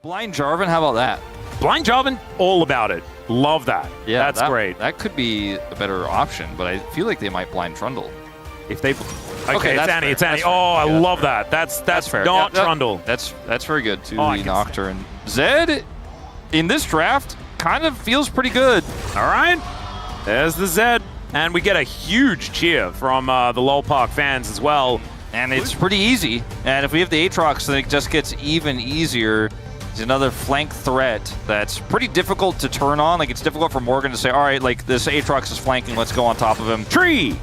Blind Jarvan, how about that? Blind Jarvan, all about it. Love that. Yeah, that's great. That could be a better option, but I feel like they might blind Trundle. If they, okay, it's Annie. It's Annie. Fair. Oh, I love that. That's fair. not Yeah, Trundle. That's very good to I the can Nocturne. Zed in this draft kind of feels pretty good. All right, there's the Zed, and we get a huge cheer from the LoL Park fans as well. And it's pretty easy. And if we have the Aatrox, then it just gets even easier. It's another flank threat that's pretty difficult to turn on. Like, it's difficult for Morgan to say, all right, like, this Aatrox is flanking, let's go on top of him. Tree!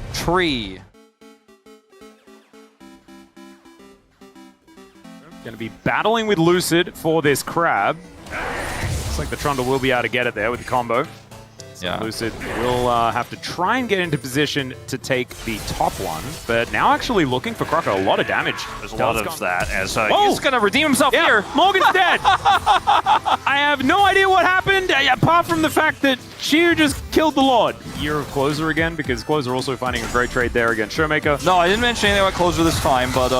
Going to be battling with Lucid for this crab. Looks like the Trundle will be able to get it there with the combo. So yeah. Lucid will have to try and get into position to take the top one, but now actually looking for Croco. A lot of damage. There's a lot of that, as oh! he's going to redeem himself here. Morgan's dead! I have no idea what happened, apart from the fact that Siwoo just killed the Lord. Year of Closer again, because Closer also finding a great trade there against Showmaker. No, I didn't mention anything about Closer this time, but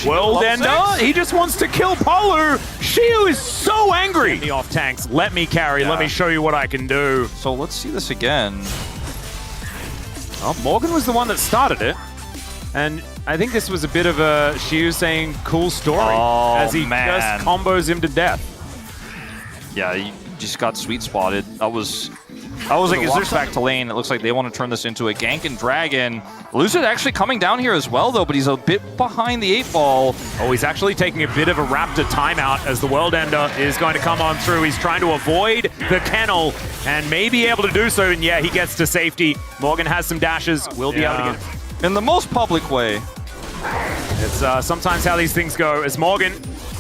World Ender, he just wants to kill Polu. Siwoo is so angry. Get me off tanks, let me carry, let me show you what I can do. So let's see this again. Well, Morgan was the one that started it. And I think this was a bit of a Siwoo saying cool story as he just combos him to death. Yeah, he just got sweet spotted. I was like, is there back to lane? It looks like they want to turn this into a gank and dragon. Lucid actually coming down here as well, though, but he's a bit behind the 8-ball. Oh, he's actually taking a bit of a Raptor timeout as the World Ender is going to come on through. He's trying to avoid the kennel and may be able to do so, and yeah, he gets to safety. Morgan has some dashes, will be able to get it. In the most public way. It's sometimes how these things go, as Morgan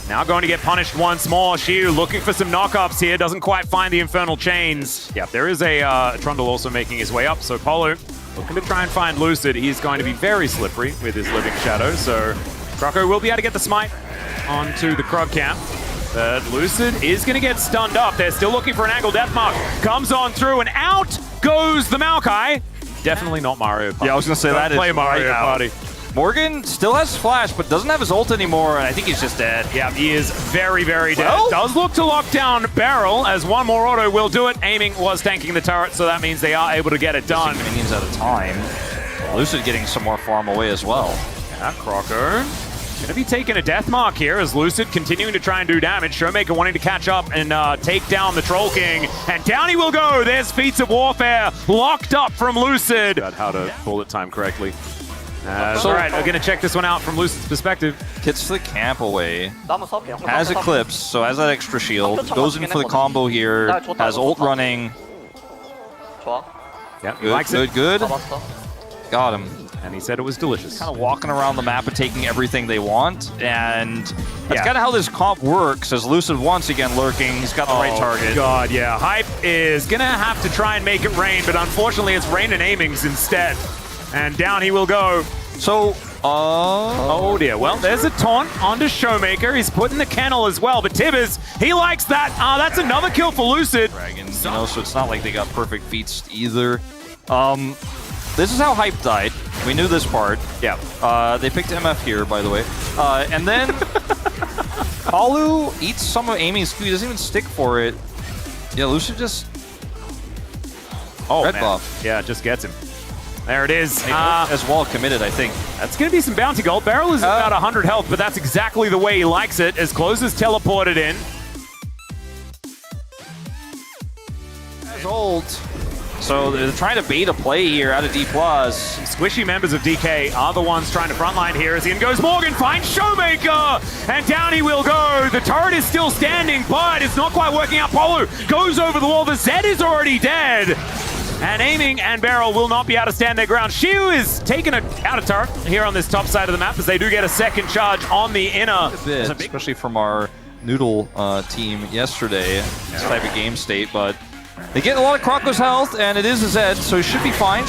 now going to get punished once more. Siwoo looking for some knockups here, doesn't quite find the Infernal Chains. Yeah, there is a Trundle also making his way up, so Polu looking to try and find Lucid. He's going to be very slippery with his Living Shadow, so Croco will be able to get the smite onto the Krug camp. But Lucid is going to get stunned up. They're still looking for an angle. Deathmark comes on through, and out goes the Maokai. Definitely not Mario Party. Yeah, I was going to say that play is Mario Party. Morgan still has Flash, but doesn't have his ult anymore, and I think he's just dead. Yeah, he is very, very dead. Does look to lock down Barrel, as one more auto will do it. Aiming was tanking the turret, so that means they are able to get it done. Minions at a time. Lucid getting some more farm away as well. Yeah, Croco going to be taking a death mark here as Lucid continuing to try and do damage. Showmaker wanting to catch up and take down the Troll King. And down he will go. There's Feats of Warfare locked up from Lucid. Got how to bullet time correctly. All right, we're going to check this one out from Lucid's perspective. Gets the camp away. Has Eclipse, so has that extra shield. Goes in for the combo here. Has ult running. Yeah, he likes it. Good. Got him. And he said it was delicious. Kind of walking around the map and taking everything they want. And that's kind of how this comp works, as Lucid once again lurking. He's got the right target. God, yeah. Hype is going to have to try and make it rain, but unfortunately it's rain and aimings instead. And down he will go. So, oh dear. Well, there's a taunt onto Showmaker. He's putting the kennel as well, but Tibbers, he likes that. That's another kill for Lucid. Dragons, you know, so it's not like they got perfect feats either. This is how Hype died. We knew this part. Yeah. They picked MF here, by the way. And then Polu eats some of Amy's Q. He doesn't even stick for it. Yeah, Lucid just red buff. Yeah, just gets him. There it is. As well committed, I think. That's going to be some bounty gold. Barrel is about 100 health, but that's exactly the way he likes it, as Close is teleported in. As ult. So they're trying to bait a play here out of D+. Squishy members of DK are the ones trying to frontline here, as in goes Morgan, finds Showmaker, and down he will go. The turret is still standing, but it's not quite working out. Polu goes over the wall. The Zed is already dead. And Aiming and Barrel will not be able to stand their ground. Siwoo is taken out of turret here on this top side of the map, as they do get a second charge on the inner. Especially from our Noodle team yesterday, this type of game state, but they get a lot of Croco's health, and it is a Zed, so he should be fine,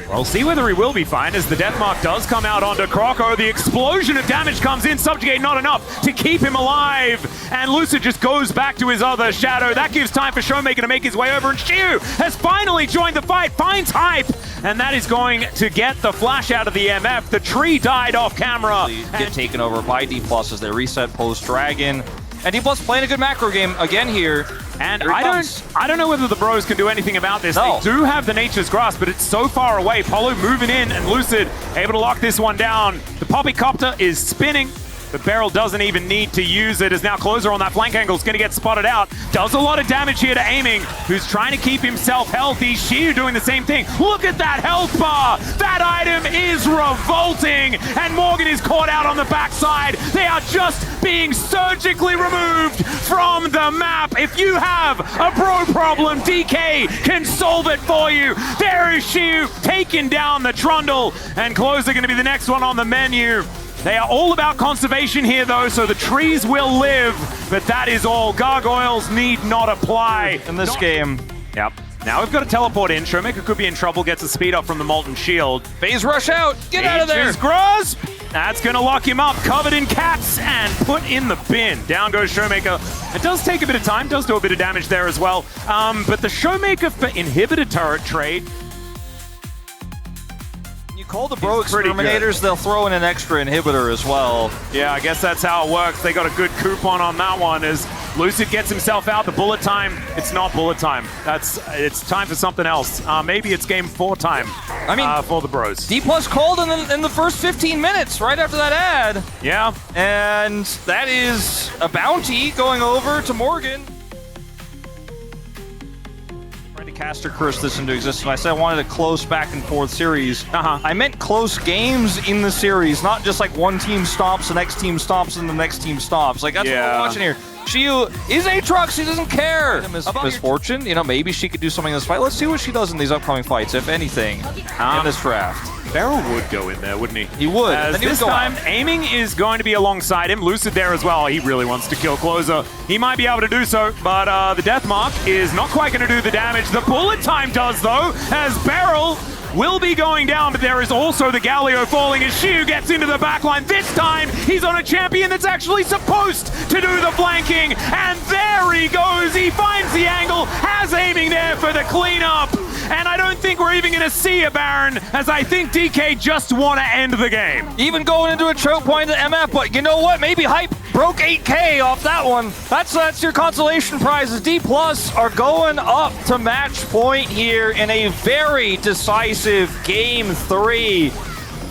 We'll see whether he will be fine, as the Deathmark does come out onto Croco. The explosion of damage comes in, Subjugate not enough to keep him alive, and Lucid just goes back to his other Shadow. That gives time for Showmaker to make his way over, and Siwoo has finally joined the fight, finds Hype, and that is going to get the flash out of the MF. The tree died off camera. Get taken over by D+ as they reset post-Dragon. And D+ playing a good macro game again here. And I don't know whether the bros can do anything about this. No. They do have the Nature's Grasp, but it's so far away. Polo moving in, and Lucid able to lock this one down. The Poppycopter is spinning. But Beryl doesn't even need to use it, as now Closer on that flank angle is going to get spotted out. Does a lot of damage here to Aiming, who's trying to keep himself healthy. Xiu doing the same thing. Look at that health bar! That item is revolting! And Morgan is caught out on the backside. They are just being surgically removed from the map. If you have a bro problem, DK can solve it for you. There is Xiu taking down the Trundle, and Closer going to be the next one on the menu. They are all about conservation here, though, so the trees will live, but that is all. Gargoyles need not apply. In this game. Yep. Now we've got to teleport in. Showmaker could be in trouble, gets a speed up from the Molten Shield. Phase rush out. Get out of there. Nature's Grasp. That's going to lock him up, covered in cats, and put in the bin. Down goes Showmaker. It does take a bit of time, does do a bit of damage there as well. But the Showmaker for inhibitor turret trade, call the bro exterminators, they'll throw in an extra inhibitor as well. Yeah, I guess that's how it works. They got a good coupon on that one as Lucid gets himself out. The bullet time, it's not bullet time. It's time for something else. Maybe it's game 4 time for the bros. D+ called in the first 15 minutes right after that ad. Yeah. And that is a bounty going over to Morgan. Caster curse this into existence. I said I wanted a close back and forth series. I meant close games in the series, not just like one team stops, the next team stops, and the next team stops. Like that's what we're watching here. She is Aatrox, she doesn't care. Misfortune, you know, maybe she could do something in this fight. Let's see what she does in these upcoming fights, if anything, in this draft. Beryl would go in there, wouldn't he? He would. As this time, Aiming is going to be alongside him. Lucid there as well. He really wants to kill Closer. He might be able to do so, but the Death Mark is not quite going to do the damage. The bullet time does, though, as Beryl will be going down, but there is also the Galio falling as Xiu gets into the backline. This time, he's on a champion that's actually supposed to do the flanking, and there he goes. He finds the angle, has Aiming there for the cleanup, and I don't think we're even going to see a Baron, as I think DK just want to end the game. Even going into a choke point at MF, but you know what? Maybe Hype broke 8K off that one. That's your consolation prizes. D+ are going up to match point here in a very decisive game 3.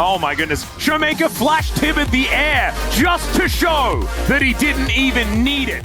Oh my goodness. Showmaker flashed him in the air just to show that he didn't even need it.